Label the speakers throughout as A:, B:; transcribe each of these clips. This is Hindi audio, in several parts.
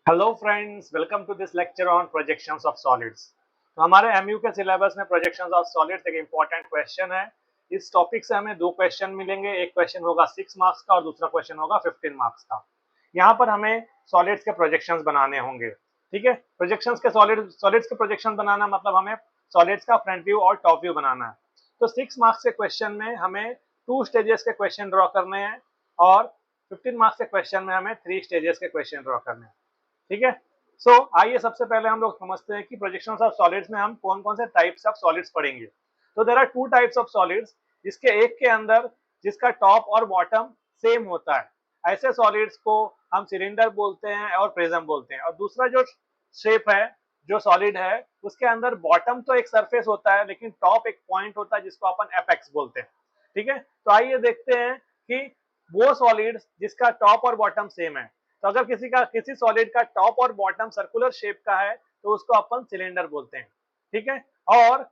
A: Hello friends, welcome to this lecture on projections of solids. तो हमारे एमयू के सिलेबस में प्रोजेक्शंस ऑफ सॉलिड्स एक इंपॉर्टेंट क्वेश्चन है। इस टॉपिक से हमें दो क्वेश्चन मिलेंगे, एक क्वेश्चन होगा 6 मार्क्स का और दूसरा क्वेश्चन होगा 15 मार्क्स का। यहाँ पर हमें सॉलिड्स के प्रोजेक्शंस बनाने होंगे। ठीक है, प्रोजेक्शंस के सॉलिड्स के प्रोजेक्शन बनाना मतलब हमें सॉलिड्स का फ्रंट व्यू और टॉप व्यू बनाना है। तो 6 मार्क्स के क्वेश्चन में हमें 2 स्टेजेस के क्वेश्चन ड्रॉ करने हैं और 15 मार्क्स के क्वेश्चन में हमें 3 स्टेजेस के क्वेश्चन ड्रॉ करने हैं। ठीक है, सो आइए सबसे पहले हम लोग समझते हैं कि प्रोजेक्शंस ऑफ सॉलिड्स में हम कौन कौन से टाइप्स ऑफ सॉलिड्स पढ़ेंगे। तो there are two types of solids, जिसके एक के अंदर जिसका टॉप और बॉटम सेम होता है, ऐसे सॉलिड्स को हम सिलेंडर बोलते हैं और प्रिज्म बोलते हैं। और दूसरा जो शेप है, जो सॉलिड है, उसके अंदर बॉटम तो एक सरफेस होता है लेकिन टॉप एक पॉइंट होता है जिसको अपन एपेक्स बोलते हैं। ठीक है, तो आइए देखते हैं कि वो सॉलिड्स जिसका टॉप और बॉटम सेम है। तो अगर किसी सॉलिड का टॉप और बॉटम सर्कुलर शेप का है तो उसको अपन सिलेंडर बोलते हैं। ठीक है, और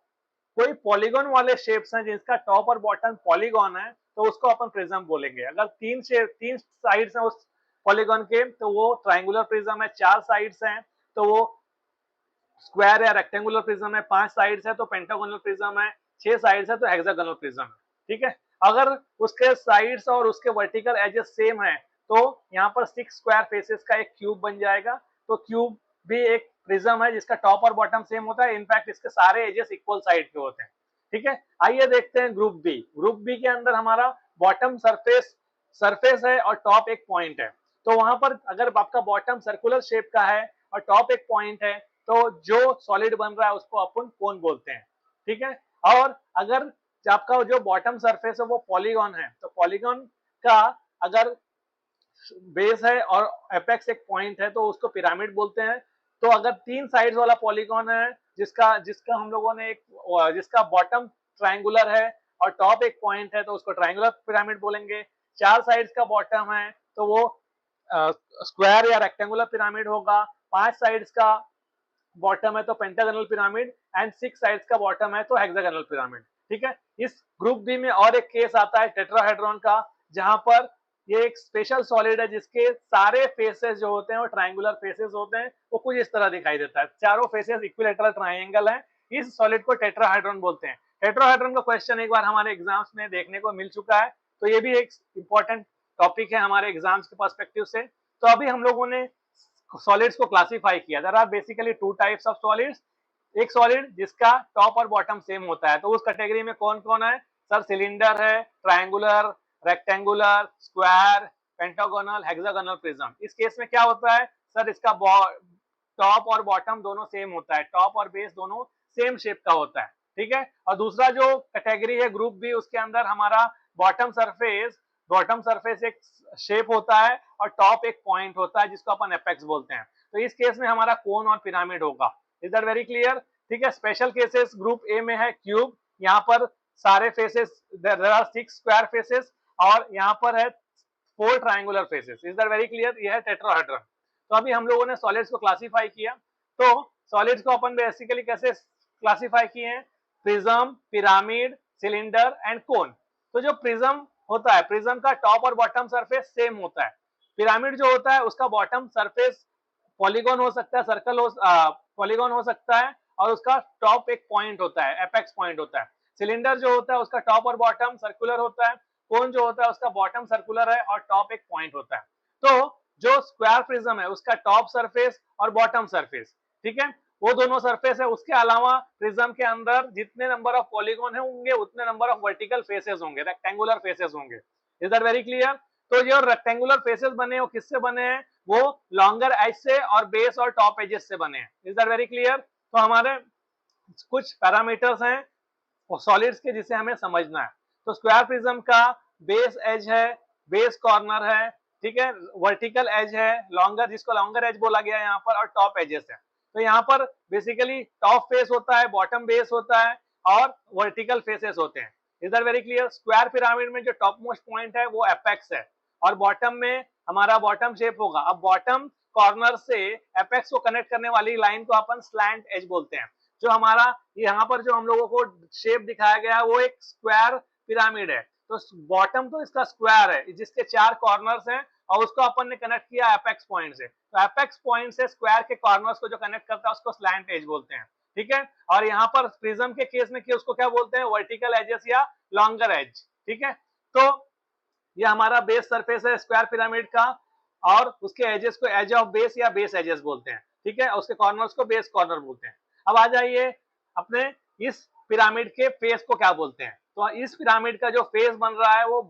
A: कोई पॉलीगॉन वाले शेप्स हैं जिसका टॉप और बॉटम पॉलीगॉन है तो उसको अपन प्रिज्म बोलेंगे। अगर तीन साइड्स हैं उस पॉलीगॉन के तो वो ट्राइंगुलर प्रिज्म है, चार साइड्स हैं तो वो स्क्वायर या रेक्टेंगुलर प्रिज्म है, पांच साइड्स है तो पेंटागोनल प्रिज्म है, छह साइड्स है तो हेक्सागोनल प्रिज्म है। ठीक है, अगर उसके साइड्स और उसके वर्टिकल एजेस सेम है तो यहाँ पर 6 स्क्वायर फेसेस का एक क्यूब बन जाएगा। तो क्यूब भी एक प्रिज्म है जिसका टॉप और बॉटम सेम होता है। इनफैक्ट इसके सारे एजेस इक्वल साइड के होते हैं। ठीक है, आइए देखते हैं ग्रुप बी। ग्रुप बी के अंदर हमारा बॉटम सरफेस है और टॉप एक पॉइंट है। तो वहां पर अगर आपका बॉटम सर्कुलर शेप का है और टॉप एक पॉइंट है तो जो सॉलिड बन रहा है उसको अपन कोन बोलते हैं। ठीक है, और अगर आपका जो बॉटम सरफेस है वो पॉलीगॉन है तो पॉलीगॉन का अगर बेस है और एपेक्स एक पॉइंट है तो उसको पिरामिड बोलते हैं। तो अगर तीन साइड्स वाला पॉलीगॉन है जिसका जिसका हम लोगों ने एक जिसका बॉटम ट्रायंगुलर है और टॉप एक पॉइंट है तो उसको ट्रायंगुलर पिरामिड बोलेंगे। चार साइड्स का बॉटम है तो वो स्क्वायर या रेक्टेंगुलर पिरामिड होगा। पांच साइड्स का बॉटम है तो pentagonal pyramid and six sides का बॉटम है तो हेक्सागोनल पिरामिड। ठीक है, इस ग्रुप बी में और एक केस आता है टेट्राहेड्रॉन का, जहां पर ये एक स्पेशल सॉलिड है जिसके सारे फेसेस जो होते हैं वो ट्रायंगुलर फेसेस होते हैं। वो कुछ इस तरह दिखाई देता है, चारों फेसेस इक्विलेटरल ट्रायंगल है। इस सॉलिड को टेट्राहेड्रॉन बोलते हैं। टेट्राहेड्रॉन का क्वेश्चन एक बार हमारे एग्जाम्स में देखने को मिल चुका है, तो ये भी एक इंपॉर्टेंट टॉपिक है हमारे एग्जाम्स के पर्सपेक्टिव से। तो अभी हम लोगों ने सॉलिड्स को क्लासिफाई किया। There are basically two types of solids. एक सॉलिड जिसका टॉप और बॉटम सेम होता है तो उस कैटेगरी में कौन कौन है सर? सिलेंडर है, triangular, rectangular, square, pentagonal, hexagonal prism. इस केस में क्या होता है सर? इसका टॉप और बॉटम दोनों सेम होता है, टॉप और बेस दोनों सेम शेप का होता है। ठीक है, और दूसरा जो कैटेगरी है ग्रुप बी, उसके अंदर हमारा बॉटम सरफेस एक शेप होता है और टॉप एक पॉइंट होता है जिसको अपन एपेक्स बोलते हैं। तो इस केस में हमारा कोन और पिरामिड होगा। Is that very clear? ठीक है, स्पेशल केसेस ग्रुप ए में है क्यूब। यहाँ पर सारे faces, there are 6 square faces और यहाँ पर है 4 triangular faces. Is that very clear? ये है टेट्राहेड्रॉन। तो अभी हम लोगों ने सॉलिड्स को क्लासिफाई किया। तो सॉलिड्स को अपन बेसिकली कैसे क्लासिफाई किए हैं? प्रिज्म, पिरामिड, सिलेंडर एंड कोन। तो जो प्रिज्म होता है, प्रिज्म का टॉप और बॉटम सरफेस सेम होता है। पिरामिड जो होता है उसका बॉटम सरफेस पॉलीगॉन हो सकता है, पॉलीगॉन हो सकता है और उसका टॉप एक पॉइंट होता है, एपेक्स पॉइंट होता है। सिलेंडर जो होता है उसका टॉप और बॉटम सर्कुलर होता है। कोन जो होता है उसका बॉटम सर्कुलर है और टॉप एक पॉइंट होता है। तो जो स्क्वायर प्रिज्म है उसका टॉप सरफेस और बॉटम सरफेस, ठीक है, वो दोनों सरफेस है। उसके अलावा प्रिज्म के अंदर जितने नंबर ऑफ पॉलीगॉन है होंगे उतने नंबर ऑफ वर्टिकल फेसेस होंगे, रेक्टेंगुलर फेसेस होंगे। Is that very clear? तो जो रेक्टेंगुलर फेसेस बने वो किससे बने हैं? वो लॉन्गर एज से और बेस और टॉप एजेस से बने हैं। Is that very clear? तो हमारे कुछ पैरामीटर्स हैं सॉलिड्स के जिसे हमें समझना है। तो स्क्वायर प्रिज्म का बेस एज है, बेस कॉर्नर है, ठीक है, वर्टिकल एज है, लॉन्गर, जिसको लॉन्गर एज बोला गया है यहाँ पर, और टॉप एजेस है। तो यहाँ पर बेसिकली टॉप फेस होता है, बॉटम बेस होता है और वर्टिकल फेसेस होते हैं। Is that very clear? Square pyramid में जो टॉप मोस्ट पॉइंट है वो एपेक्स है और बॉटम में हमारा बॉटम शेप होगा। अब बॉटम कॉर्नर से एपेक्स को कनेक्ट करने वाली लाइन को अपन स्लैंट एज बोलते हैं। जो हमारा यहाँ पर जो हम लोगों को शेप दिखाया गया है वो एक स्क्वायर पिरामिड है। तो बॉटम तो इसका स्क्वायर है जिसके चार कॉर्नर्स हैं, और उसको अपन ने कनेक्ट किया एपेक्स पॉइंट से, तो एपेक्स पॉइंट से स्क्वायर के कॉर्नर्स को जो कनेक्ट करता है उसको स्लैंट एज बोलते हैं, ठीक है। और यहाँ पर प्रिज्म के केस में उसको क्या बोलते हैं, वर्टिकल एजेस या लॉन्गर एज, ठीक है। तो ये हमारा बेस सरफेस है स्क्वायर पिरामिड का, और उसके एजेस को एज ऑफ बेस या बेस एजेस बोलते हैं, ठीक है। उसके कॉर्नर्स को बेस कॉर्नर बोलते हैं। अब आ जाइए अपने इस पिरामिड के फेस को क्या बोलते हैं। तो इस पिरामिड का जो फेस बन रहा है वो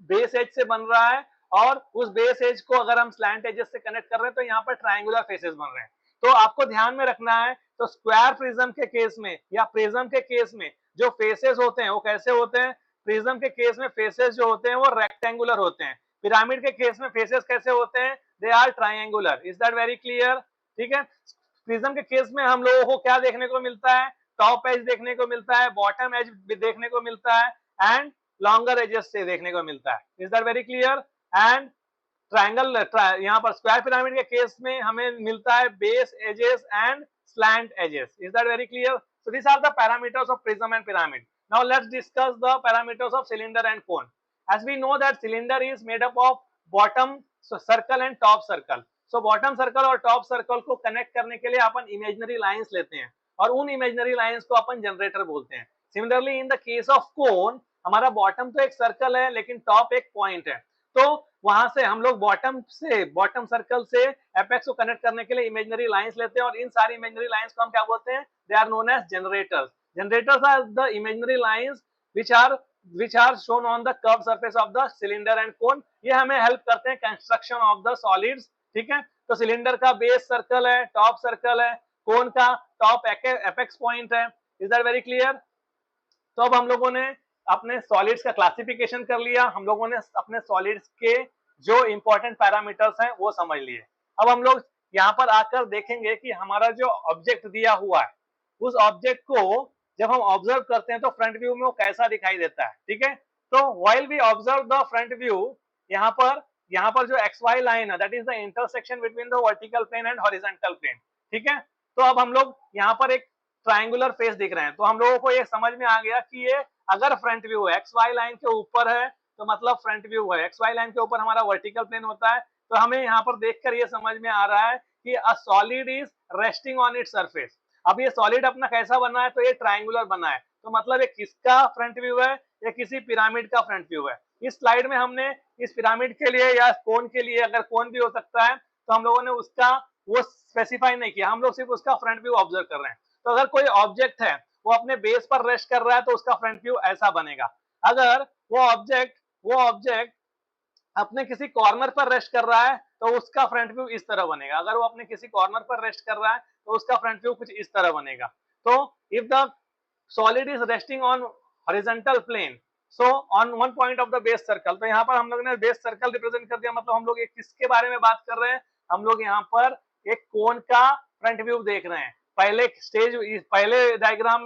A: बेस एज से बन रहा है, और उस बेस एज को अगर हम स्लैंट एजेस से कनेक्ट कर रहे हैं तो यहाँ पर ट्रायंगुलर फेसेस बन रहे हैं। तो आपको ध्यान में रखना है, तो स्क्वायर प्रिज्म के केस में या प्रिज्म के केस में जो फेसेस होते हैं वो कैसे होते हैं, प्रिज्म के केस में फेसेस जो होते हैं वो रेक्टेंगुलर होते हैं, पिरामिड के केस में फेसेस कैसे होते हैं, they are triangular. Is that very clear, ठीक है। प्रिज्म के केस में हम लोगों को क्या देखने को मिलता है, टॉप एज देखने को मिलता है, बॉटम एज देखने को मिलता है, एंड लॉन्गर एजेस से देखने को मिलता है। Is that very clear. And triangle यहाँ पर स्क्वायर पिरामिड के केस में हमें मिलता है base edges and slant edges. Is that very clear? So these are the parameters of prism and pyramid. Now let's discuss the parameters of cylinder and cone. As we know that cylinder is made up of bottom circle and top circle. So bottom circle और top circle को connect करने के लिए अपन imaginary lines लेते हैं, और उन imaginary lines को अपन generator बोलते हैं. Similarly in the case of cone, हमारा bottom तो एक circle है लेकिन top एक point है, तो वहां से हम लोग बॉटम सर्कल से एपेक्स को कनेक्ट करने के लिए इमेजिनरी लाइंस लेते हैं, और इन सारी इमेजिनरी लाइंस को हम क्या बोलते हैं, they are known as generators. Generators are the imaginary lines which are shown on the curved surface of the cylinder and cone. ये हमें हेल्प करते हैं कंस्ट्रक्शन ऑफ द सॉलिड्स, ठीक है। तो सिलेंडर का बेस सर्कल है, टॉप सर्कल है, कोन का टॉप एपेक्स पॉइंट है। Is that very clear. तो अब हम लोगों ने अपने सॉलिड्स का क्लासिफिकेशन कर लिया, हम लोगों ने अपने सॉलिड्स के जो इंपॉर्टेंट पैरामीटर्स हैं वो समझ लिए। अब हम लोग यहाँ पर आकर देखेंगे कि हमारा जो ऑब्जेक्ट दिया हुआ है उस ऑब्जेक्ट को जब हम ऑब्जर्व करते हैं तो फ्रंट व्यू में वो कैसा दिखाई देता है, ठीक है। तो while we observe the front view, यहाँ पर जो XY लाइन है that is the intersection between the vertical plane and horizontal plane, ठीक है। तो अब हम लोग यहाँ पर एक ट्रायंगुलर फेस दिख रहे हैं, तो हम लोगों को ये समझ में आ गया कि ये अगर फ्रंट व्यू है XY लाइन के ऊपर है तो मतलब फ्रंट व्यू है, XY लाइन के ऊपर हमारा वर्टिकल प्लेन होता है, तो हमें यहाँ पर देखकर ये समझ में आ रहा है कि a solid is resting on its surface. अब ये सॉलिड अपना कैसा बना है, तो ये ट्रायंगुलर बना है, तो मतलब ये किसका फ्रंट व्यू है, ये किसी पिरामिड का फ्रंट व्यू है। इस स्लाइड में हमने इस पिरामिड के लिए या कोन के लिए, अगर कोन भी हो सकता है, तो हम लोगों ने उसका वो स्पेसिफाई नहीं किया, हम लोग सिर्फ उसका फ्रंट व्यू ऑब्जर्व कर रहे हैं। तो अगर कोई ऑब्जेक्ट है वो अपने बेस पर रेस्ट कर रहा है तो उसका फ्रंट व्यू ऐसा बनेगा। अगर वो ऑब्जेक्ट अपने किसी कॉर्नर पर रेस्ट कर रहा है तो उसका फ्रंट व्यू इस तरह बनेगा। अगर वो अपने किसी कॉर्नर पर रेस्ट कर रहा है तो उसका फ्रंट व्यू कुछ इस तरह बनेगा। तो if the solid is resting on horizontal plane, so on one point of the base circle, तो यहाँ पर हम लोग ने बेस सर्कल रिप्रेजेंट कर दिया, मतलब हम लोग एक किसके बारे में बात कर रहे हैं, हम लोग यहाँ पर एक कोन का फ्रंट व्यू देख रहे हैं। पहले डायग्राम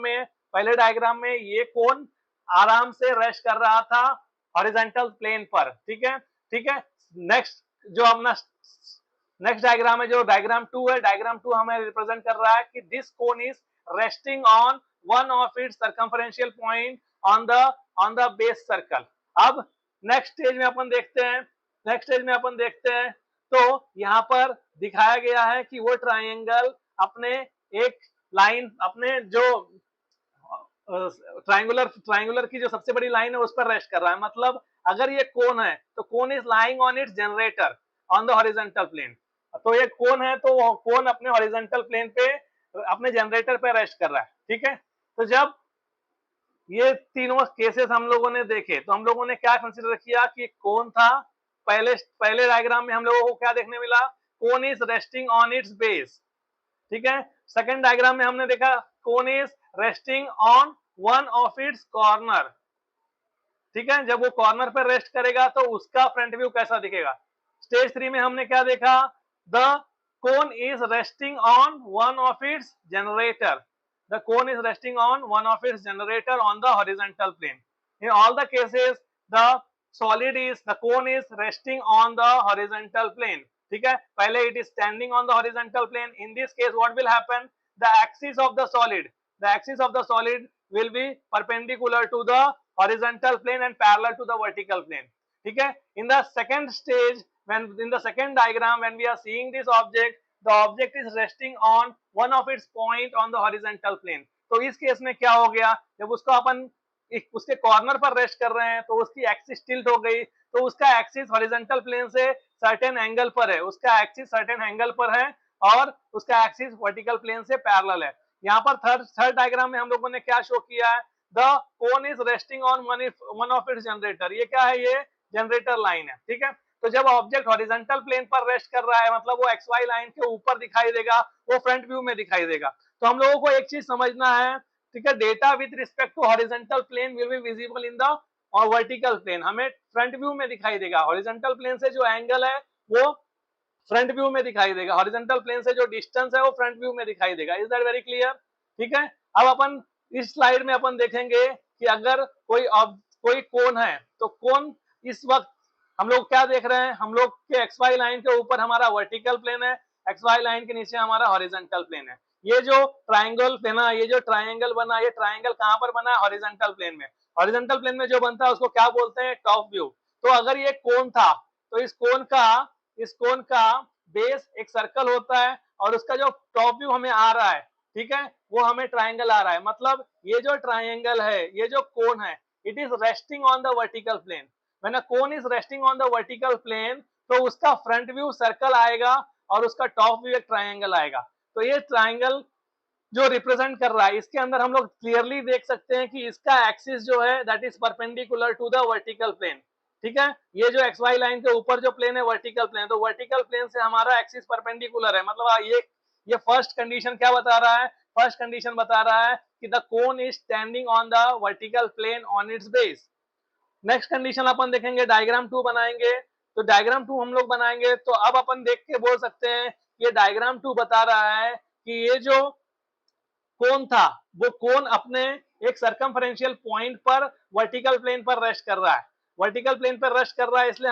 A: में ये कोन आराम से रेस्ट कर रहा था हॉरिजॉन्टल प्लेन पर, ठीक है। नेक्स्ट डायग्राम है जो डायग्राम 2 है, डायग्राम 2 हमें रिप्रेजेंट कर रहा है कि this cone is resting on one of its circumferential point on the base circle. अब नेक्स्ट स्टेज में अपन देखते हैं तो यहाँ पर दिखाया गया है कि वो ट्रायंगल अपने एक लाइन, अपने जो ट्रायंगुलर की जो सबसे बड़ी लाइन है उस पर रेस्ट कर रहा है। मतलब अगर ये कोन है तो cone is lying on its generator on the horizontal plane. तो ये कोन है तो कोन अपने हॉरिजॉन्टल प्लेन पे अपने जनरेटर पे रेस्ट कर रहा है, ठीक है। तो जब ये तीनों केसेस हम लोगों ने देखे तो हम लोगों ने क्या कंसीडर किया कि कोन था। पहले डायग्राम में हम लोगों को क्या देखने मिला, कोन is resting on its base, ठीक है। सेकंड डायग्राम में हमने देखा कोन is resting on one of it's corner, ठीक है। जब वो कॉर्नर पर रेस्ट करेगा तो उसका फ्रंट व्यू कैसा दिखेगा। स्टेज 3 में हमने क्या देखा, the cone is resting on one of it's generator, the cone is resting on one of its generator on the horizontal plane. In all the cases the cone is resting on the horizontal plane, ठीक है। पहले it is standing on the horizontal plane. In this case what will happen, the axis of the solid will be perpendicular to the horizontal plane and parallel to the vertical plane, ठीक है। In the second stage when in the second diagram when we are seeing this object, the object is resting on one of its point on the horizontal plane. तो इस केस में क्या हो गया, जब उसको अपन उसके कॉर्नर पर रेस्ट कर रहे हैं तो उसकी एक्सिस टिल्ट हो गई, तो उसका एक्सिस हॉरिजॉन्टल प्लेन से सर्टेन एंगल पर है, उसका एक्सिस सर्टेन एंगल पर है और उसका एक्सिस वर्टिकल प्लेन से पैरेलल है। यहाँ पर थर्ड डायग्राम में हम लोगों ने क्या शो किया है, the cone is resting on one of it's generator. ये क्या है, ये जनरेटर लाइन है, ठीक है। तो जब ऑब्जेक्ट हॉरिजॉन्टल प्लेन पर रेस्ट कर रहा है मतलब वो एक्स वाई लाइन के ऊपर दिखाई देगा, वो फ्रंट व्यू में दिखाई देगा। तो हम लोगों को एक चीज समझना है, ठीक है, data with respect to horizontal plane will be visible in the और वर्टिकल प्लेन, हमें फ्रंट व्यू में दिखाई देगा। हॉरिजॉन्टल प्लेन से जो एंगल है वो फ्रंट व्यू में दिखाई देगा, हॉरिजॉन्टल प्लेन से जो डिस्टेंस है वो फ्रंट व्यू में दिखाई देगा। Is that very clear? ठीक है। अब अपन इस स्लाइड में अपन देखेंगे कि अगर कोई कोन है तो कोन इस वक्त हम लोग क्या देख रहे हैं, हम लोग के एक्स वाई लाइन के ऊपर हमारा वर्टिकल प्लेन है, एक्स वाई लाइन के नीचे हमारा हॉरिजॉन्टल प्लेन है। ये जो ट्राइंगल बना, ये जो ट्राइंगल बना, ये ट्राइंगल कहां पर बना है, हॉरिजॉन्टल प्लेन में। हॉरिजॉन्टल प्लेन में जो बनता है उसको क्या बोलते हैं, टॉप व्यू। तो अगर ये कोन था तो इस कोन का बेस एक सर्कल होता है और उसका जो टॉप व्यू हमें आ रहा है, ठीक है, वो हमें ट्राइंगल आ रहा है। मतलब ये जो ट्राइंगल है, ये जो कोन है, it is resting on the vertical plane. When a cone is resting on the vertical plane तो उसका फ्रंट व्यू सर्कल आएगा और उसका टॉप व्यू एक ट्राइंगल आएगा। तो ये ट्राइंगल जो रिप्रेजेंट कर रहा है, इसके अंदर हम लोग क्लियरली देख सकते हैं कि इसका एक्सिस जो है that is perpendicular to the vertical plane, ठीक है। ये जो एक्स वाई लाइन के ऊपर जो प्लेन है वर्टिकल प्लेन, तो वर्टिकल प्लेन से हमारा एक्सिस परपेंडिकुलर है। मतलब ये फर्स्ट कंडीशन क्या बता रहा है, फर्स्ट कंडीशन बता रहा है कि the cone is standing on the vertical plane on its base. Next condition अपन देखेंगे, डायग्राम 2 बनाएंगे। तो डायग्राम 2 हम लोग बनाएंगे तो अब अपन देख के बोल सकते हैं ये डायग्राम 2 बता रहा है कि ये जो कोन था वो कोन अपने एक सर्कमफरेंशियल पॉइंट पर वर्टिकल प्लेन पर रेस्ट कर रहा है। वर्टिकल प्लेन पर रेस्ट कर रहा है इसलिए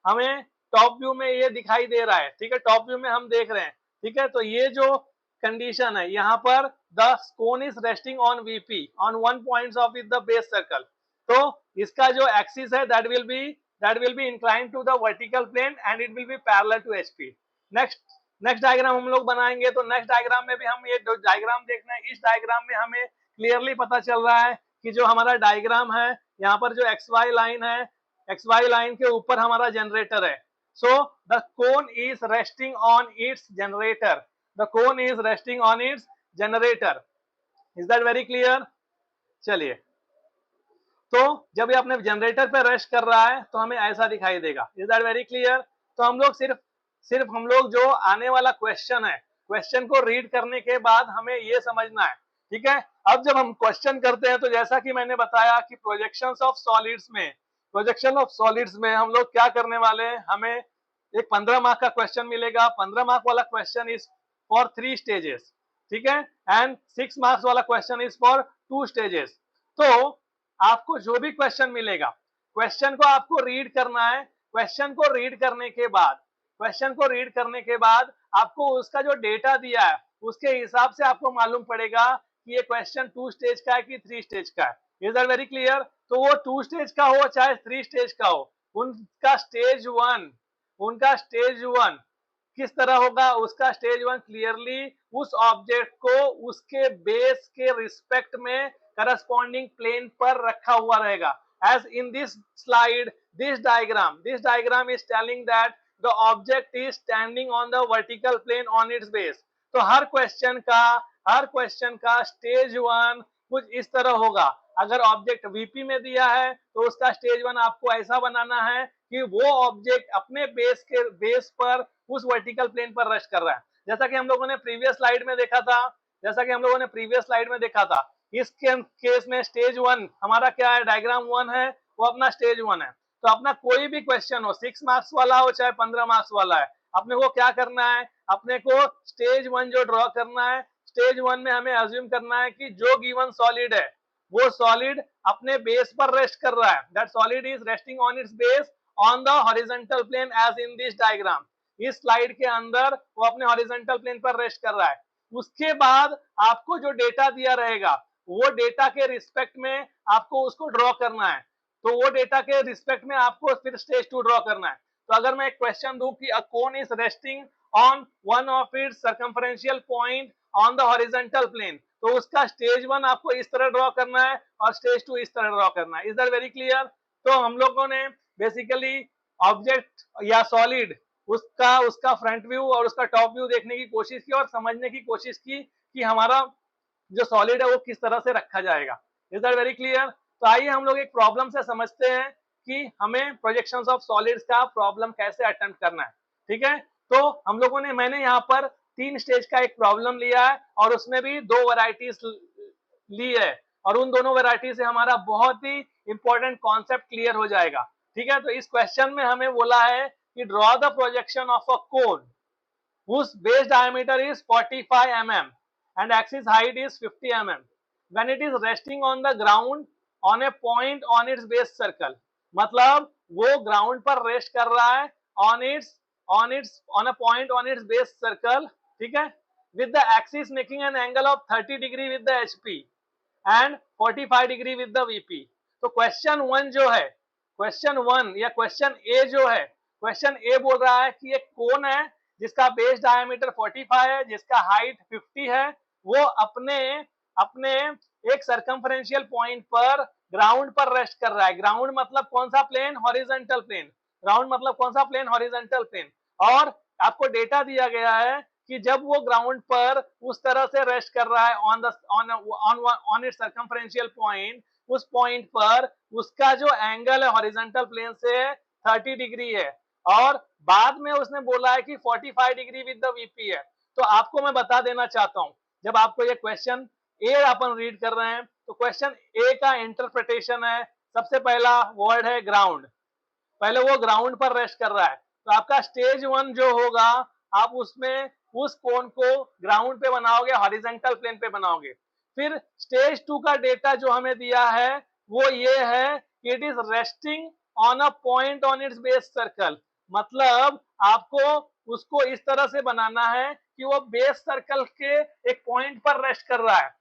A: हमें टॉप व्यू में ये दिखाई दे रहा है, ठीक है, टॉप व्यू में हम देख रहे हैं, ठीक है। तो ये जो कंडीशन है यहाँ पर the cone is resting on VP on one point of the base circle. तो इसका जो एक्सिस है that will be inclined to the vertical plane and it will be parallel to HP. Next diagram हम लोग बनाएंगे। तो नेक्स्ट डायग्राम में भी हम ये जो डायग्राम देखना है, इस डायग्राम में हमें क्लियरली पता चल रहा है कि जो हमारा डायग्राम है यहाँ पर जो एक्स वाई लाइन है, एक्स वाई लाइन के ऊपर हमारा जनरेटर है। So the cone is resting on its generator, the cone is resting on its generator. Is that very clear? चलिए, तो जब ये अपने जनरेटर पे रेस्ट कर रहा है तो हमें ऐसा दिखाई देगा। Is that very clear? तो हम लोग सिर्फ हम लोग जो आने वाला क्वेश्चन है, क्वेश्चन को रीड करने के बाद हमें ये समझना है, ठीक है। अब जब हम क्वेश्चन करते हैं तो जैसा कि मैंने बताया कि प्रोजेक्शन ऑफ सॉलिड्स में हम लोग क्या करने वाले हैं, हमें एक 15 मार्क का क्वेश्चन मिलेगा। 15 मार्क वाला क्वेश्चन इज फॉर 3 स्टेजेस, ठीक है, एंड 6 मार्क्स वाला क्वेश्चन इज फॉर 2 स्टेजेस। तो आपको जो भी क्वेश्चन मिलेगा, क्वेश्चन को आपको रीड करना है। क्वेश्चन को रीड करने के बाद आपको उसका जो डेटा दिया है उसके हिसाब से आपको मालूम पड़ेगा कि ये क्वेश्चन 2 स्टेज का है कि 3 स्टेज का है। Is that very clear? तो वो 2 स्टेज का हो चाहे 3 स्टेज का हो, उनका स्टेज वन किस तरह होगा, उसका स्टेज 1 क्लियरली उस ऑब्जेक्ट को उसके बेस के रिस्पेक्ट में करस्पॉन्डिंग प्लेन पर रखा हुआ रहेगा। As in this slide, this diagram is telling that the object is standing on the vertical plane on its base। तो हर क्वेश्चन का स्टेज 1 कुछ इस तरह होगा। अगर ऑब्जेक्ट वीपी में दिया है तो उसका स्टेज 1 आपको ऐसा बनाना है कि वो ऑब्जेक्ट अपने बेस पर उस वर्टिकल प्लेन पर रेस्ट कर रहा है। जैसा कि हम लोगों ने प्रीवियस स्लाइड में देखा था, इस केस में स्टेज 1 हमारा क्या है, डायग्राम 1 है, वो अपना स्टेज 1 है। तो अपना कोई भी क्वेश्चन हो, 6 मार्क्स वाला हो चाहे 15 मार्क्स वाला है, अपने को क्या करना है, अपने को स्टेज 1 जो ड्रॉ करना है, स्टेज 1 में हमें अज्यूम करना है कि जो गिवन सॉलिड है वो सॉलिड अपने बेस पर रेस्ट कर रहा है। That solid is resting on its base on the horizontal plane as in this diagram. इस स्लाइड के अंदर वो अपने हॉरिजॉन्टल प्लेन पर रेस्ट कर रहा है। उसके बाद आपको जो डेटा दिया रहेगा वो डेटा के रिस्पेक्ट में आपको उसको ड्रॉ करना है। तो वो डेटा के रिस्पेक्ट में आपको फिर स्टेज 2 ड्रॉ करना है। तो अगर मैं एक क्वेश्चन दूं कि a cone is resting on one of its circumferential point on the horizontal plane, तो उसका स्टेज 1 आपको इस तरह ड्रॉ करना है और स्टेज 2 इस तरह ड्रॉ करना है। Is that very clear? तो हम लोगों ने बेसिकली ऑब्जेक्ट या सॉलिड उसका उसका फ्रंट व्यू और उसका टॉप व्यू देखने की कोशिश की और समझने की कोशिश की कि हमारा जो सॉलिड है वो किस तरह से रखा जाएगा। Is that very clear? तो आइए हम लोग एक प्रॉब्लम से समझते हैं कि हमें प्रोजेक्शंस ऑफ सॉलिड्स का प्रॉब्लम कैसे अटेम्प्ट करना है। ठीक है, तो हम लोगों ने मैंने यहाँ पर 3 स्टेज का एक प्रॉब्लम लिया है और उसमें भी 2 वैरायटीज ली है और उन दोनों वैरायटी से हमारा बहुत ही इंपॉर्टेंट कॉन्सेप्ट क्लियर हो जाएगा। ठीक है, तो इस क्वेश्चन में हमें बोला है कि draw the projection of a cone whose base diameter is 45 mm and axis height is 50 mm when it is resting on the ground on a point on its base circle। मतलब वो ग्राउंड पर रेस्ट कर रहा है on a point on its base circle, ठीक है, with the axis making an angle of 30 degree with the HP and 45 degree with the VP। तो क्वेश्चन 1 जो है, क्वेश्चन 1 या क्वेश्चन ए जो है, क्वेश्चन ए बोल रहा है कि एक कोन है जिसका बेस डायमीटर 45 है, जिसका हाइट 50 है, वो अपने अपने एक सर्कमफरेंशियल पॉइंट पर ग्राउंड पर रेस्ट कर रहा है। ग्राउंड मतलब कौन सा प्लेन? Horizontal plane. ग्राउंड मतलब कौन सा प्लेन? Horizontal plane. और आपको डेटा दिया गया है कि जब वो ग्राउंड पर उस तरह से रेस्ट कर रहा है ऑन इट्स सर्कमफरेंशियल पॉइंट, उस पॉइंट पर उसका जो एंगल है हॉरिजॉन्टल प्लेन से 30 डिग्री है और बाद में उसने बोला है कि 45 डिग्री विद द वीपी है। तो आपको मैं बता देना चाहता हूं, जब आपको ये क्वेश्चन ए अपन रीड कर रहे हैं तो क्वेश्चन ए का इंटरप्रिटेशन है, सबसे पहला वर्ड है ग्राउंड। पहले वो ग्राउंड पर रेस्ट कर रहा है, तो आपका स्टेज 1 जो होगा आप उसमें उस कोन को ग्राउंड पे बनाओगे, हॉरिजॉन्टल प्लेन पे बनाओगे। फिर स्टेज 2 का डेटा जो हमें दिया है वो ये है कि it is resting on a point on its base circle. मतलब आपको उसको इस तरह से बनाना है कि वो बेस सर्कल के एक पॉइंट पर रेस्ट कर रहा है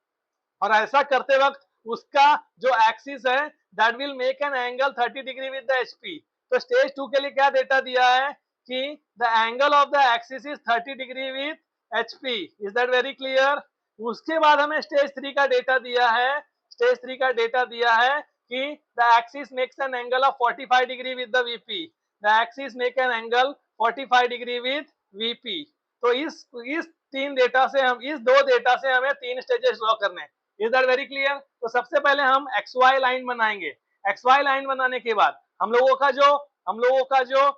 A: और ऐसा करते वक्त उसका जो एक्सिस है that will make an angle 30 degree with the HP. तो स्टेज 2 के लिए क्या डेटा दिया है कि the angle of the axis is 30 degree with HP. Is that very clear? उसके बाद हमें स्टेज 3 का डेटा दिया है, स्टेज 3 का डेटा दिया है कि the axis makes an angle of 45 degree with the VP. The axis make an angle 45 degree with VP. तो इस 3 डेटा से हम इस 2 डेटा से हमें 3 स्टेजेस ड्रॉ करने हैं। Is that very clear? तो सबसे पहले हम एक्स वाई लाइन बनाएंगे। एक्स वाई लाइन बनाने के बाद हम लोगों का जो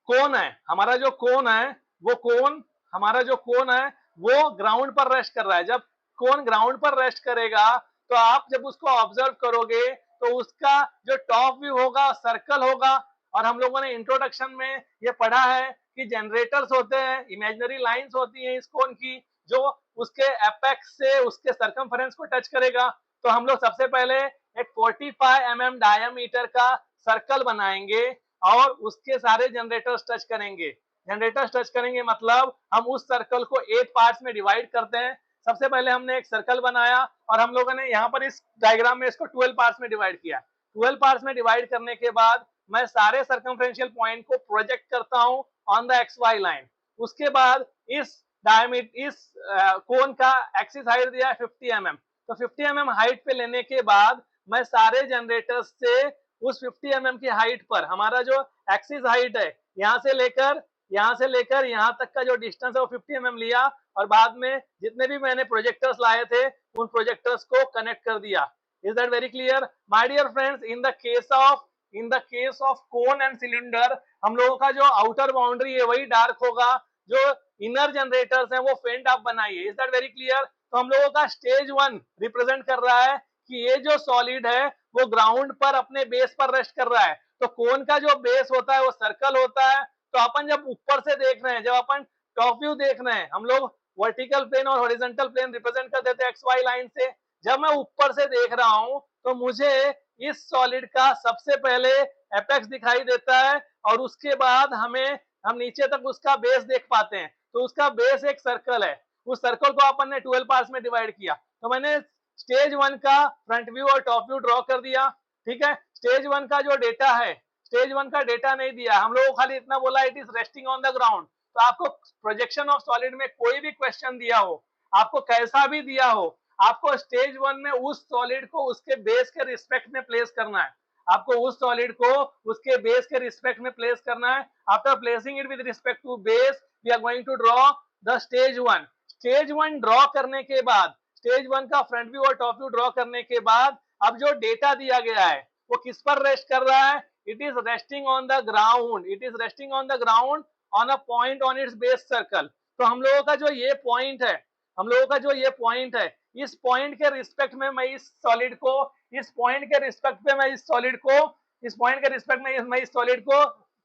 A: कोन है, हमारा जो कोन है वो कोन हमारा जो कोन है वो ग्राउंड पर रेस्ट कर रहा है। जब कोन ग्राउंड पर रेस्ट करेगा तो आप जब उसको ऑब्जर्व करोगे तो उसका जो टॉप व्यू होगा सर्कल होगा। और हम लोगों ने इंट्रोडक्शन में ये पढ़ा है कि जनरेटर्स होते हैं, इमेजिनरी लाइंस होती हैं इस कोन की, जो उसके एपेक्स से उसके सर्कमफरेंस को टच करेगा। तो हम लोग सबसे पहले एक 45 mm डायमीटर का सर्कल बनाएंगे और उसके सारे जनरेटर्स टच करेंगे। जनरेटर्स टच करेंगे मतलब हम उस सर्कल को 8 पार्ट्स में डिवाइड करते हैं। सबसे पहले हमने एक सर्कल बनाया और हम लोगों ने यहाँ पर इस डायग्राम में इसको 12 पार्ट्स में डिवाइड किया। 12 पार्ट्स में डिवाइड करने के बाद मैं सारे सर्कमफरेंशियल पॉइंट को प्रोजेक्ट करता हूँ on the X Y line. उसके बाद इस कोन का एक्सिस हाइट दिया है 50 mm, तो 50 mm हाइट पे लेने के बाद मैं सारे जनरेटर्स से उस 50 mm की हाइट पर हमारा जो एक्सिस हाइट है यहाँ से लेकर यहाँ तक का जो डिस्टेंस है वो 50 mm लिया और बाद में जितने भी मैंने प्रोजेक्टर्स लाए थे उन प्रोजेक्टर्स को कनेक्ट कर दिया। Is that very clear? My dear friends, in the case of cone and cylinder हम लोगों का जो आउटर बाउंड्री है वही डार्क होगा, जो इनर जनरेटर्स हैं वो फेंट आप बनाइए। Is that very clear? तो हम लोगों का स्टेज 1 रिप्रेजेंट कर रहा है कि ये जो सॉलिड है वो ग्राउंड पर अपने बेस पर रेस्ट कर रहा है। तो कोन का जो बेस होता है वो सर्कल होता है। तो अपन जब ऊपर से देख रहे हैं, जब अपन टॉप व्यू देख रहे हैं, हम लोग वर्टिकल प्लेन और हॉरिजॉन्टल प्लेन रिप्रेजेंट कर देते हैं एक्स वाई लाइन से। जब मैं ऊपर से देख रहा हूं तो मुझे इस सॉलिड का सबसे पहले एपेक्स दिखाई देता है और उसके बाद हम नीचे तक उसका बेस देख पाते हैं। तो उसका बेस एक सर्कल है, उस सर्कल को अपन ने 12 पार्ट्स में डिवाइड किया। तो मैंने स्टेज 1 का फ्रंट व्यू और टॉप व्यू ड्रॉ कर दिया। ठीक है, स्टेज 1 का जो डेटा है स्टेज 1 का डेटा नहीं दिया, हम लोगों को खाली इतना बोला it is resting on the ground. तो आपको प्रोजेक्शन ऑफ सॉलिड में कोई भी क्वेश्चन दिया हो, आपको कैसा भी दिया हो, आपको स्टेज 1 में उस सॉलिड को उसके बेस के रिस्पेक्ट में प्लेस करना है। आपको उस सॉलिड को उसके बेस के रिस्पेक्ट में प्लेस करना है। After placing it with respect to base, we are going to draw the stage 1। Stage 1 draw करने के बाद, स्टेज 1 का फ्रंट व्यू और टॉप व्यू ड्रॉ करने के बाद, अब जो डेटा दिया गया है वो किस पर रेस्ट कर रहा है? It is resting on the ground, it is resting on the ground on a point on its base circle. तो हम लोगों का जो ये पॉइंट है, हम लोगों का जो ये पॉइंट है, इस पॉइंट के रिस्पेक्ट में मैं इस सॉलिड को, इस पॉइंट के रिस्पेक्ट पे मैं इस सॉलिड को, इस पॉइंट के रिस्पेक्ट में मैं इस सॉलिड को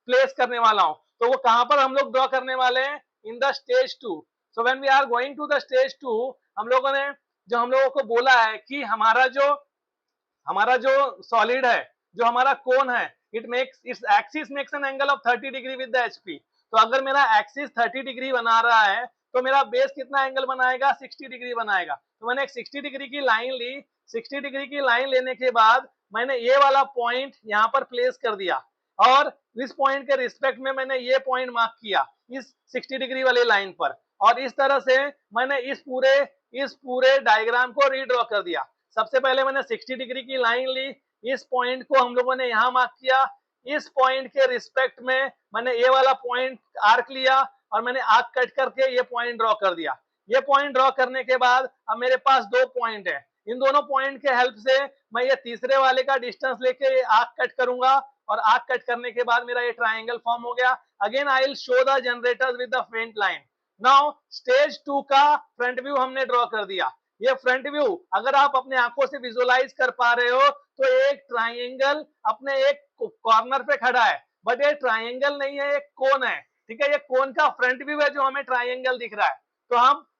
A: प्लेस करने वाला हूं। तो वो कहां पर हम लोग ड्रॉ करने वाले हैं? In the stage 2। So when we are going to the stage 2, हम लोगों ने जो हम लोगों को बोला है कि हमारा जो सॉलिड है, जो हमारा कोन है, its axis makes an angle of 30 degree with the HP. तो अगर मेरा एक्सिस 30 डिग्री बना रहा है तो मेरा बेस कितना एंगल बनाएगा? 60 डिग्री बनाएगा। तो मैंने एक 60 डिग्री की लाइन ली। 60 डिग्री की लाइन लेने के बाद मैंने ये वाला पॉइंट यहाँ पर प्लेस कर दिया और इस पॉइंट के रिस्पेक्ट में मैंने ये पॉइंट मार्क किया इस 60 डिग्री वाली लाइन पर, और इस तरह से मैंने इस पूरे डायग्राम को रीड्रॉ कर दिया। सबसे पहले मैंने 60 डिग्री की लाइन ली, इस पॉइंट को हम लोगों ने यहाँ मार्क किया, इस पॉइंट के रिस्पेक्ट में मैंने ये वाला पॉइंट आर्क लिया और मैंने आर्क कट करके ये पॉइंट ड्रॉ कर दिया। ये पॉइंट ड्रॉ करने के बाद अब मेरे पास दो पॉइंट है, इन दोनों पॉइंट के हेल्प से मैं ये तीसरे वाले का डिस्टेंस लेके आर्क कट करूंगा और आर्क कट करने के बाद मेरा ये ट्राइंगल फॉर्म हो गया। Again I will show the generators with the फेंट लाइन। नाउ स्टेज 2 का फ्रंट व्यू हमने ड्रॉ कर दिया। ये फ्रंट व्यू अगर आप अपने आंखों से विजुअलाइज कर पा रहे हो तो एक ट्राइंगल अपने एक कॉर्नर पे खड़ा है, बट ये ट्राइंगल नहीं है, एक कोन है। ठीक है, ये कोन का फ्रंट व्यू है जो हमें ट्राइंगल दिख रहा है। तो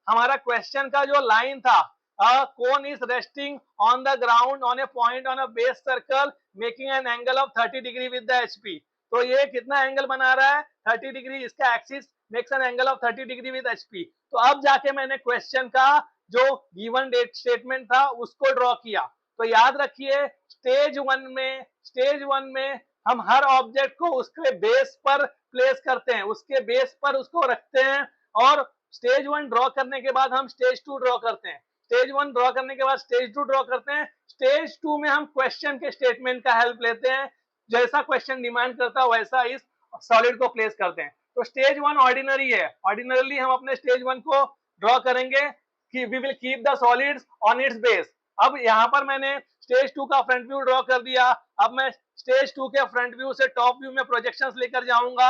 A: हमारा क्वेश्चन का जो लाइन था, कोन is resting on the ground on A point on a base circle making an angle of 30 degree with the HP. तो ये कितना एंगल बना रहा है? 30 डिग्री। इसका axis makes an angle of 30 degree with HP. तो अब जाके मैंने क्वेश्चन का जो गिवन स्टेटमेंट था उसको ड्रॉ किया। तो याद रखिए स्टेज 1 में हम हर ऑब्जेक्ट को उसके बेस पर प्लेस करते हैं, उसके बेस पर उसको रखते हैं, और स्टेज 1 ड्रॉ करने के बाद हम स्टेज 2 ड्रॉ करते हैं। स्टेज 1 ड्रॉ करने के बाद स्टेज 2 ड्रॉ करते हैं। स्टेज 2 में हम क्वेश्चन के स्टेटमेंट का हेल्प लेते हैं, जैसा क्वेश्चन डिमांड करता है वैसा इस सॉलिड को प्लेस करते हैं। तो स्टेज 1 ऑर्डिनरी है, ऑर्डिनरली हम अपने स्टेज 1 को ड्रॉ करेंगे कि we will keep the solids on its base. अब यहाँ पर मैंने स्टेज 2 का फ्रंट व्यू ड्रॉ कर दिया। अब मैं स्टेज 2 के फ्रंट व्यू से टॉप व्यू में प्रोजेक्शंस लेकर जाऊंगा,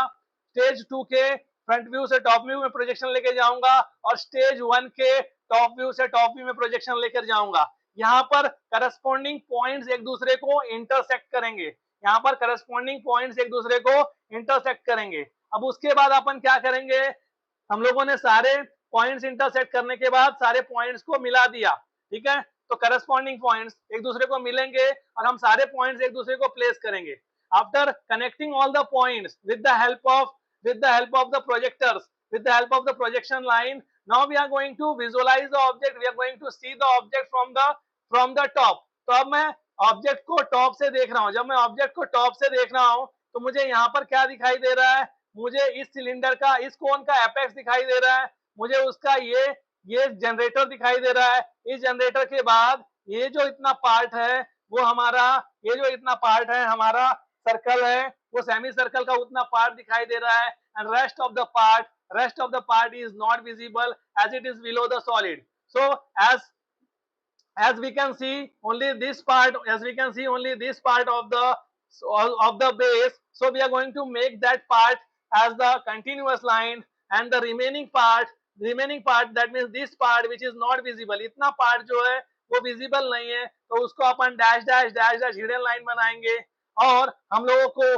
A: स्टेज 2 के फ्रंट व्यू से टॉप व्यू में प्रोजेक्शन लेकर जाऊंगा, और स्टेज 1 के टॉप व्यू से टॉप व्यू में प्रोजेक्शन लेकर जाऊंगा। यहाँ पर करस्पॉन्डिंग पॉइंट्स एक दूसरे को इंटरसेक्ट करेंगे, यहाँ पर करस्पॉन्डिंग पॉइंट्स एक दूसरे को इंटरसेक्ट करेंगे। अब उसके बाद अपन क्या करेंगे, हम लोगों ने सारे पॉइंट्स इंटरसेक्ट करने के बाद सारे पॉइंट्स को मिला दिया। ठीक है, तो करस्पॉन्डिंग पॉइंट्स एक दूसरे को मिलेंगे और हम सारे पॉइंट्स एक दूसरे को प्लेस करेंगे। After connecting all the points with the help of the projectors, with the help of the projection line, now we are going to visualize the object, we are going to see the object from the top। तो अब मैं ऑब्जेक्ट को टॉप से देख रहा हूं। जब मैं ऑब्जेक्ट को टॉप से देख रहा हूं तो मुझे यहाँ पर क्या दिखाई दे रहा है? मुझे इस सिलेंडर का, इस कोन का एपेक्स दिखाई दे रहा है, मुझे उसका ये जनरेटर दिखाई दे रहा है। इस जनरेटर के बाद ये जो इतना पार्ट है वो हमारा, ये जो इतना पार्ट है हमारा सर्कल है, वो सेमी सर्कल का उतना पार्ट दिखाई दे रहा है, and rest of the part is not visible as it is below the solid। So as we can see only this part of the base, so we are going to make that part as the continuous line, and the remaining part that means this part which is not visible, इतना part जो है वो visible नहीं है, तो उसको अपन dash dash dash dash hidden line बनाएंगे। और हम लोगों को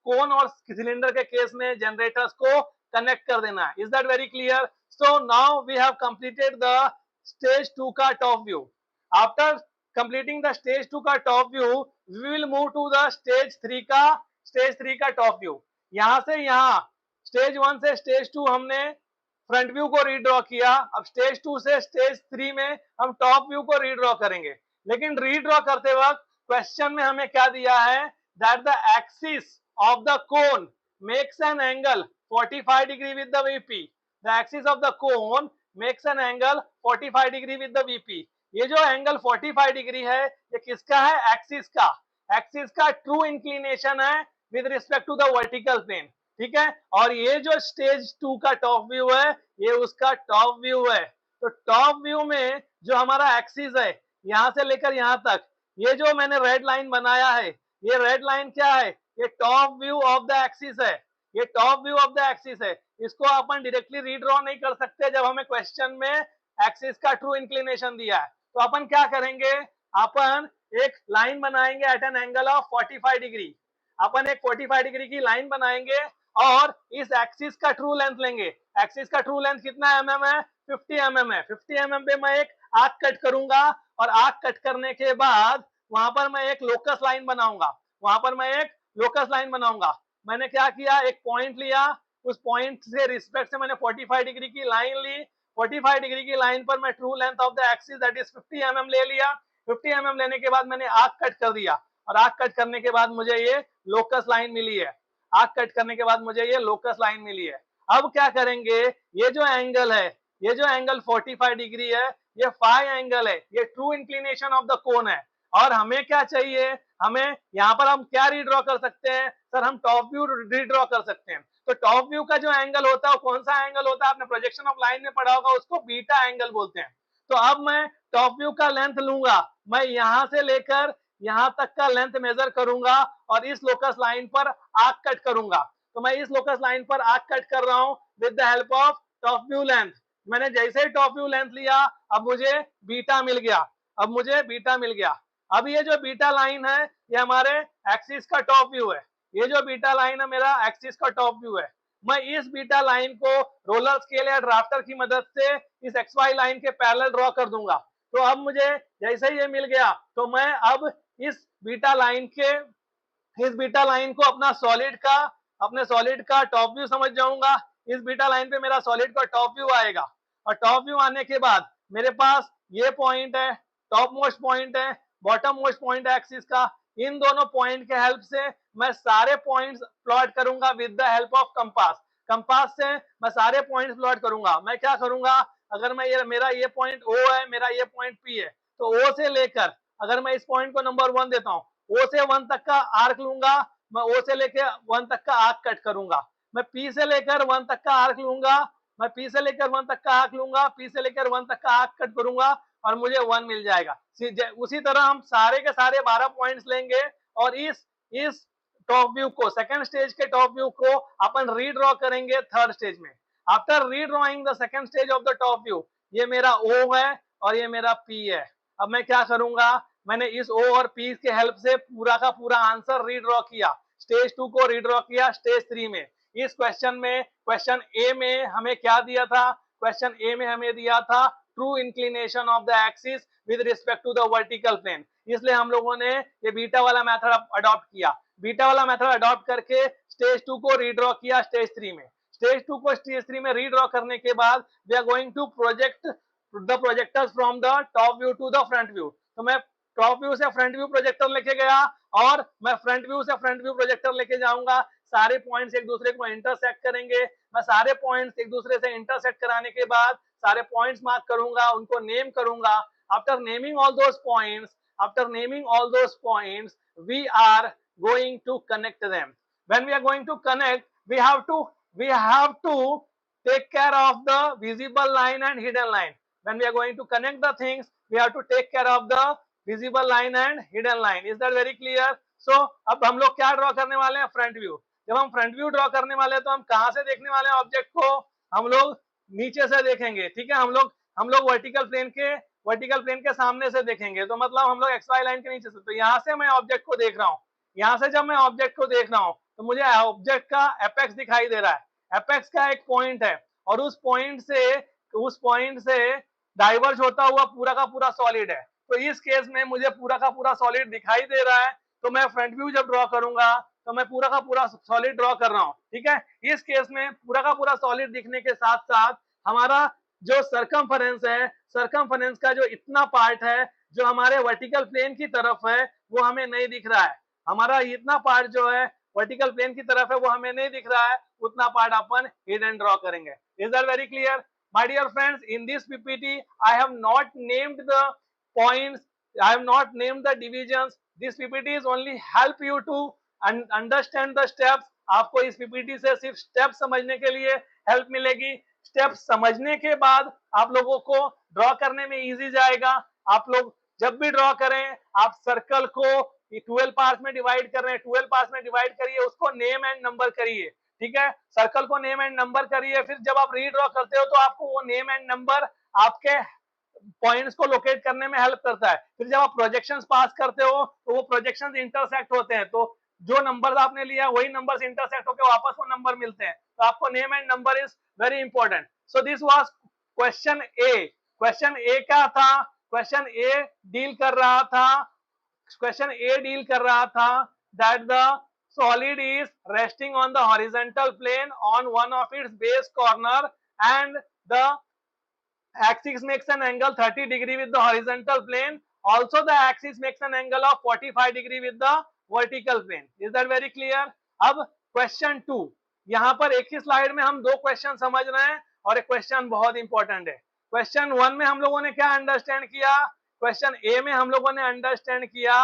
A: कोन और सिलेंडर के केस में जनरेटर्स को कनेक्ट कर देना है। Is that very clear? So now we have completed the stage 2 का top view. After completing the stage 2 का top view, we will move to the stage 3 का टॉप व्यू। यहां से यहाँ स्टेज 1 से स्टेज 2 हमने फ्रंट व्यू को रीड्रॉ किया। अब स्टेज 2 से स्टेज 3 में हम टॉप व्यू को रीड्रॉ करेंगे, लेकिन रीड्रॉ करते वक्त क्वेश्चन में हमें क्या दिया है that the axis of the cone makes an angle 45 degree with the VP. The axis of the cone makes an angle 45 degree with the VP. ये जो एंगल 45 डिग्री है ये किसका है? एक्सिस का। एक्सिस का ट्रू इंक्लिनेशन है with respect to the vertical plane, ठीक है। और ये जो स्टेज 2 का टॉप व्यू है ये उसका टॉप व्यू है। तो टॉप व्यू में जो हमारा एक्सिस है यहां से लेकर यहां तक, ये जो मैंने रेड लाइन बनाया है ये रेड लाइन क्या है? ये top view of the axis है। ये top view of the axis है। इसको अपन डायरेक्टली रीड्रॉ नहीं कर सकते जब हमें क्वेश्चन में एक्सिस का ट्रू इंक्लिनेशन दिया है। तो अपन क्या करेंगे? अपन एक लाइन बनाएंगे at an angle of 45 degree. अपन एक 45 डिग्री की लाइन बनाएंगे और इस एक्सिस का ट्रू लेंथ लेंगे। एक्सिस का ट्रू लेंथ कितना mm है? 50 mm है। 50 mm पे मैं एक आर्क कट करूंगा और आर्क कट करने के बाद वहां पर मैं एक लोकस लाइन बनाऊंगा। वहां पर मैं एक लोकस लाइन बनाऊंगा। मैंने क्या किया? एक पॉइंट लिया, उस पॉइंट से रिस्पेक्ट से मैंने 45 डिग्री की लाइन ली। 45 डिग्री की लाइन पर मैं true length of the axis that is 50 mm ले लिया। 50 mm लेने के बाद मैंने आर्क कट कर दिया और आर्क कट करने के बाद मुझे ये लोकस लाइन मिली है। आर्क कट करने के बाद मुझे ये लोकस लाइन मिली है। अब क्या करेंगे? ये जो एंगल है, ये जो एंगल 45 डिग्री है ये फाई एंगल है, ये true inclination of the cone है। और हमें क्या चाहिए? हमें यहाँ पर हम क्या रीड्रॉ कर सकते हैं? सर हम टॉप व्यू रीड्रॉ कर सकते हैं। तो टॉप व्यू का जो एंगल होता है वो कौन सा एंगल होता है? आपने प्रोजेक्शन ऑफ लाइन में पढ़ा होगा, उसको बीटा एंगल बोलते हैं। तो अब मैं टॉप व्यू का लेंथ लूंगा, मैं यहां से लेकर यहां तक का लेंथ मेजर करूंगा और इस लोकस लाइन पर आर्क कट करूंगा। तो मैं इस लोकस लाइन पर आर्क कट कर रहा हूं with the help of top view length. मैंने जैसे ही टॉप व्यू लेंथ लिया अब मुझे बीटा मिल गया। अब मुझे बीटा मिल गया। अब ये जो बीटा लाइन है ये हमारे एक्सिस का टॉप व्यू है। ये जो बीटा लाइन है मेरा एक्सिस का टॉप व्यू है। मैं इस बीटा लाइन को रोलर स्केल या ड्राफ्टर की मदद से इस एक्स वाई लाइन के पैरेलल ड्रॉ कर दूंगा। तो अब मुझे जैसे ही ये मिल गया तो मैं अब इस बीटा लाइन को अपने सॉलिड का टॉप व्यू समझ जाऊंगा। इस बीटा लाइन पे मेरा सॉलिड का टॉप व्यू आएगा और टॉप व्यू आने के बाद मेरे पास ये पॉइंट है, टॉप मोस्ट पॉइंट है, बॉटम मोस्ट पॉइंट है एक्सिस का। इन दोनों पॉइंट के हेल्प से मैं सारे पॉइंट्स प्लॉट करूंगा with the help of compass. Compass से मैं सारे पॉइंट्स प्लॉट करूंगा। मैं क्या करूंगा? अगर मैं मेरा ये पॉइंट ओ है, मेरा ये पॉइंट पी है, तो ओ से लेकर अगर मैं इस पॉइंट को नंबर 1 देता हूँ, ओ से 1 तक का आर्क लूंगा, मैं ओ से लेकर 1 तक का आर्क कट करूंगा। मैं पी से लेकर 1 तक का आर्क लूंगा, मैं पी से लेकर 1 तक का आर्क लूंगा, पी से लेकर 1 तक का आर्क कट करूंगा और मुझे 1 मिल जाएगा। उसी तरह हम सारे के सारे 12 पॉइंट्स लेंगे और इस टॉप व्यू को, सेकंड स्टेज के टॉप व्यू को अपन रीड्रॉ करेंगे थर्ड स्टेज में। After redrawing the second stage of the top view, ये मेरा ओ है और ये मेरा पी है। अब मैं क्या करूंगा? मैंने इस ओ और पी के हेल्प से पूरा का पूरा आंसर रीड्रॉ किया। स्टेज 2 को रीड्रॉ किया स्टेज 3 में। इस क्वेश्चन में, क्वेश्चन ए में हमें क्या दिया था? क्वेश्चन ए में हमें दिया था true inclination of the axis with respect to the vertical plane. इसलिए हम लोगों ने ये बीटा वाला मेथड अडॉप्ट किया। बीटा वाला मेथड अडॉप्ट करके स्टेज 2 को रीड्रॉ किया स्टेज 3 में। स्टेज 2 को स्टेज 3 में रीड्रॉ करने के बाद we are going to project the projectors from the top view to the front view. तो मैं टॉप व्यू से फ्रंट व्यू प्रोजेक्टर लेके गया और मैं फ्रंट व्यू से फ्रंट व्यू प्रोजेक्टर लेके जाऊंगा। सारे पॉइंट्स एक दूसरे को इंटरसेक्ट करेंगे। मैं सारे पॉइंट्स एक दूसरे से इंटरसेक्ट कराने के बाद सारे पॉइंट्स मार्क करूंगा, उनको नेम करूंगा। After naming all those points we are going to connect them. When we are going to connect, we have to take care of the visible line and hidden line. When we are going to connect the things, we have to take care of the visible line and hidden line. Is that very clear? So अब हम लोग क्या ड्रॉ करने वाले हैं? Front view. जब हम फ्रंट व्यू ड्रॉ करने वाले हैं तो हम कहां से देखने वाले हैं ऑब्जेक्ट को? हम लोग नीचे से देखेंगे, ठीक है। हम लोग वर्टिकल प्लेन के सामने से देखेंगे। तो मतलब हम लोग एक्स वाई लाइन के नीचे से। तो यहाँ से मैं ऑब्जेक्ट को देख रहा हूँ। यहां से जब मैं ऑब्जेक्ट को देख रहा हूं तो मुझे ऑब्जेक्ट का एपेक्स दिखाई दे रहा है। एपेक्स का एक पॉइंट है और उस पॉइंट से डाइवर्ज होता हुआ पूरा का पूरा सॉलिड है। तो इस केस में मुझे पूरा का पूरा सॉलिड दिखाई दे रहा है। तो मैं फ्रंट व्यू जब ड्रॉ करूंगा तो मैं पूरा का पूरा सॉलिड ड्रॉ कर रहा हूं, ठीक है। इस केस में पूरा का पूरा सॉलिड दिखने के साथ साथ हमारा जो सर्कमफरेंस है, सर्कमफरेंस का जो इतना पार्ट है जो हमारे वर्टिकल प्लेन की तरफ है वो हमें नहीं दिख रहा है। हमारा इतना पार्ट जो है वर्टिकल प्लेन की तरफ है वो हमें नहीं दिख रहा है, उतना पार्ट अपन हिडन ड्रॉ करेंगे। Is that very clear? My dear friends, in this PPT, I have not named the points, I have not named the divisions. This PPT is only help you to understand the steps. आपको इस PPT से सिर्फ स्टेप समझने के लिए हेल्प मिलेगी। स्टेप समझने के बाद आप लोगों को ड्रॉ करने में इजी जाएगा। आप लोग जब भी ड्रॉ करें, आप सर्कल को 12 पार्ट्स में डिवाइड कर रहे हैं, 12 पार्ट्स में डिवाइड करिए, उसको नेम एंड नंबर करिए। ठीक है, सर्कल को नेम एंड नंबर करिए, फिर जब आप रीड्रॉ करते हो तो आपको वो नेम एंड नंबर आपके पॉइंट्स को लोकेट करने में हेल्प करता है। फिर जब आप प्रोजेक्शंस पास करते हो तो वो प्रोजेक्शंस इंटरसेक्ट होते हैं, तो जो नंबर्स आपने लिया वही नंबर्स इंटरसेक्ट होकर वापस वो नंबर मिलते हैं। तो आपको name and number is very important. So this was question A. Question A क्या था? क्वेश्चन ए डील कर रहा था that the solid is resting on the horizontal plane on one of its base corner and the axis makes an angle 30 degree with the horizontal plane. Also the axis makes an angle of 45 degree with the vertical plane. Is that very clear? अब क्वेश्चन 2, यहाँ पर एक ही स्लाइड में हम दो क्वेश्चन समझ रहे हैं और एक क्वेश्चन बहुत इंपॉर्टेंट है। क्वेश्चन 1 में हम लोगों ने क्या अंडरस्टैंड किया? क्वेश्चन ए में हम लोगों ने अंडरस्टैंड किया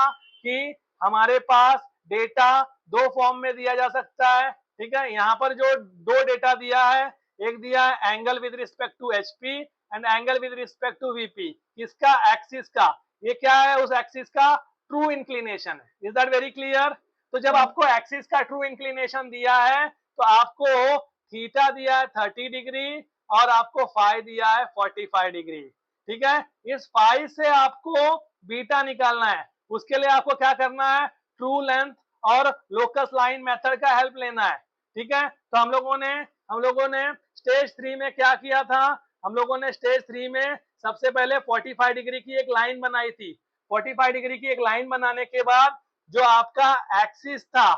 A: कि हमारे पास डेटा दो फॉर्म में दिया जा सकता है। ठीक है, यहाँ पर जो दो डेटा दिया है, एक दिया है angle with respect to HP and angle with respect to VP. किसका? एक्सिस का। ये क्या है? उस एक्सिस का ट्रू इंक्लिनेशन है। Is that very clear? तो जब आपको एक्सिस का ट्रू इंक्लिनेशन दिया है तो आपको थीटा दिया है 30 डिग्री और आपको फाई दिया है 45 डिग्री। ठीक है, इस फाई से आपको बीटा निकालना है। उसके लिए आपको क्या करना है? ट्रू लेंथ और लोकस लाइन मेथड का हेल्प लेना है। ठीक है, तो हम लोगों ने स्टेज 3 में क्या किया था? हम लोगों ने स्टेज 3 में सबसे पहले 45 डिग्री की एक लाइन बनाई थी। 45 डिग्री की एक लाइन बनाने के बाद जो आपका एक्सिस था,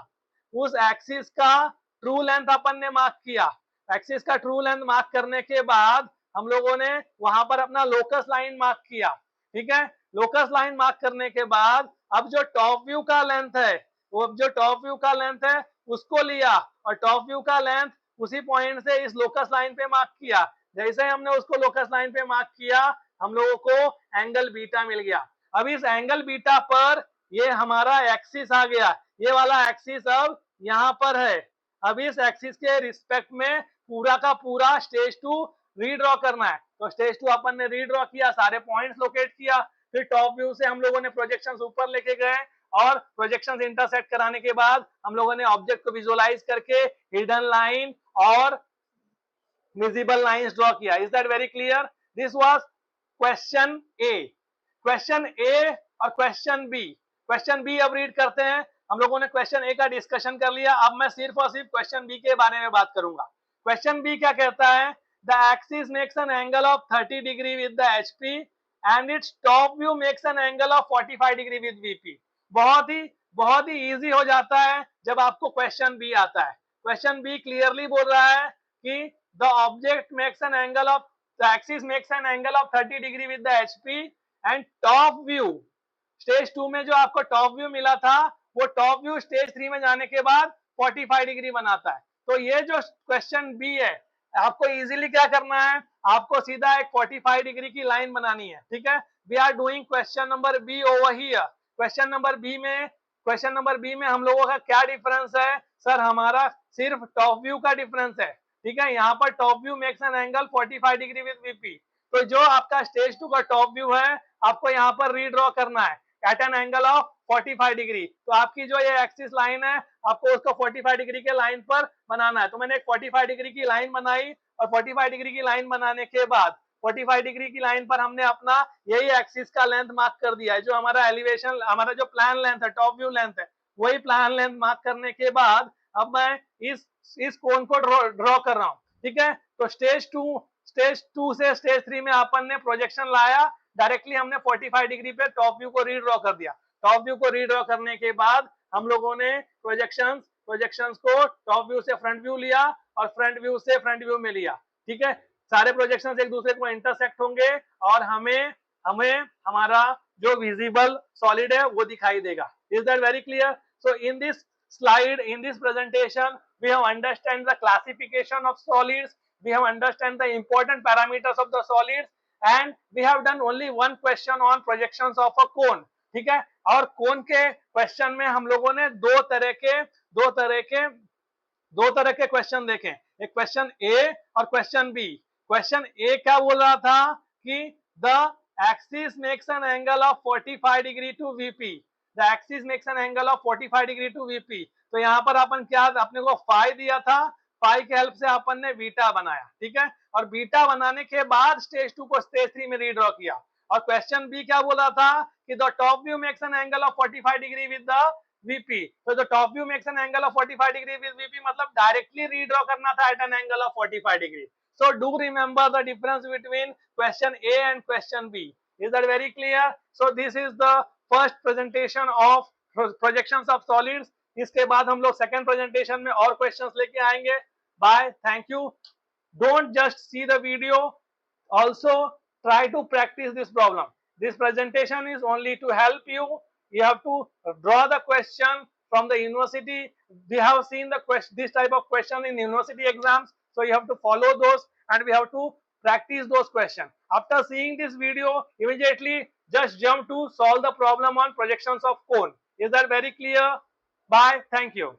A: उस एक्सिस का ट्रू लेंथ अपन ने मार्क किया। एक्सिस का ट्रू लेंथ मार्क करने के बाद हम लोगों ने वहां पर अपना लोकस लाइन मार्क किया। ठीक है, लोकस लाइन मार्क करने के बाद अब जो टॉप व्यू का लेंथ है, वो जो टॉप व्यू का लेंथ है उसको लिया और टॉप व्यू का लेंथ उसी पॉइंट से इस लोकस लाइन पे मार्क किया। जैसे हमने उसको लोकस लाइन पे मार्क किया, हम लोगों को एंगल बीटा मिल गया। अब इस एंगल बीटा पर ये हमारा एक्सिस आ गया, ये वाला एक्सिस अब यहाँ पर है। अब इस एक्सिस के रिस्पेक्ट में पूरा का पूरा स्टेज 2 रीड्रॉ करना है। तो स्टेज 2 अपन ने रीड्रॉ किया, सारे पॉइंट्स लोकेट किया, फिर टॉप व्यू से हम लोगों ने प्रोजेक्शंस ऊपर लेके गए और प्रोजेक्शंस इंटरसेक्ट कराने के बाद हम लोगों ने ऑब्जेक्ट को विजुअलाइज करके हिडन लाइन और विजिबल लाइंस ड्रॉ किया। Is that very clear? This was question A. Question A और क्वेश्चन बी। क्वेश्चन बी अब रीड करते हैं। हम लोगों ने क्वेश्चन ए का डिस्कशन कर लिया, अब मैं सिर्फ और सिर्फ क्वेश्चन बी के बारे में बात करूंगा। क्वेश्चन बी क्या कहता है? The axis makes an angle of 30 degree with the HP and its top view makes an angle of 45 degree with VP. बहुत ही इजी हो जाता है जब आपको क्वेश्चन बी आता है। क्वेश्चन बी क्लियरली बोल रहा है कि the object makes an angle of the axis makes an angle of 30 degree with the HP and top view, stage 2 में जो आपको टॉप व्यू मिला था वो टॉप व्यू स्टेज 3 में जाने के बाद 45 डिग्री बनाता है। तो ये जो क्वेश्चन बी है, आपको इजीली क्या करना है? आपको सीधा एक 45 डिग्री की लाइन बनानी है। ठीक है, we are doing question number B over here. Question number B में हम लोगों का क्या डिफरेंस है? सर हमारा सिर्फ टॉप व्यू का डिफरेंस है। ठीक है, यहाँ पर top view makes an angle 45 degree with VP. तो जो आपका स्टेज 2 का टॉप व्यू है आपको यहाँ पर रीड्रॉ करना है at an angle of 45 degree. तो आपकी जो ये एक्सिस लाइन है आपको उसको 45 डिग्री के लाइन पर बनाना है। तो मैंने एक 45 डिग्री की लाइन बनाई और 45 डिग्री की लाइन बनाने के बाद 45 डिग्री की लाइन पर हमने अपना यही एक्सिस का लेंथ मार्क कर दिया है। जो हमारा एलिवेशन, हमारा जो प्लान लेंथ है, टॉप व्यू लेंथ है, वही प्लान लेंथ मार्क करने के बाद अब मैं इस कोण को ड्रॉ कर रहा हूँ। ठीक है, तो स्टेज 2 से स्टेज 3 में अपन ने प्रोजेक्शन लाया, डायरेक्टली हमने 45 डिग्री पे टॉप व्यू को रीड्रॉ कर दिया। टॉप व्यू को रीड्रॉ करने के बाद हम लोगों ने प्रोजेक्शंस को टॉप व्यू से फ्रंट व्यू लिया और फ्रंट व्यू से फ्रंट व्यू में लिया। ठीक है, सारे प्रोजेक्शंस एक दूसरे को इंटरसेक्ट होंगे और हमें हमारा जो विजिबल सॉलिड है वो दिखाई देगा। Is that very clear? So in this slide, in this presentation, we have understand the classification of solids, we have understand the important parameters of the solids, and we have done only one question on projections of a cone. ठीक है, और कोन के क्वेश्चन में हम लोगों ने दो तरह के क्वेश्चन देखे, एक क्वेश्चन ए और क्वेश्चन बी। क्वेश्चन ए क्या बोल रहा था कि the axis makes an angle of 45 degree to VP, the axis makes an angle of 45 degree to VP. तो यहाँ पर अपन क्या, अपने को फाई दिया था, फाई के हेल्प से अपन ने बीटा बनाया, ठीक है, और बीटा बनाने के बाद स्टेज 2 को स्टेज 3 में रीड्रॉ किया। और क्वेश्चन बी क्या बोला था कि the top view makes an angle of 45 degree with the VP, so the top view makes an angle of 45 degree with VP, मतलब directly redraw करना था at an angle of 45 degree. So do remember the difference between question A and question B. Is that very clear? So this is the first presentation of projections of solids. इसके बाद हम लोग second presentation में और questions लेके आएंगे. Bye. Thank you. Don't just see the video. Also try to practice this problem. This presentation is only to help you. You have to draw the question from the university. We have seen the this type of question in university exams, so you have to follow those and we have to practice those questions. After seeing this video, immediately just jump to solve the problem on projections of cone. Is that very clear? Bye. Thank you.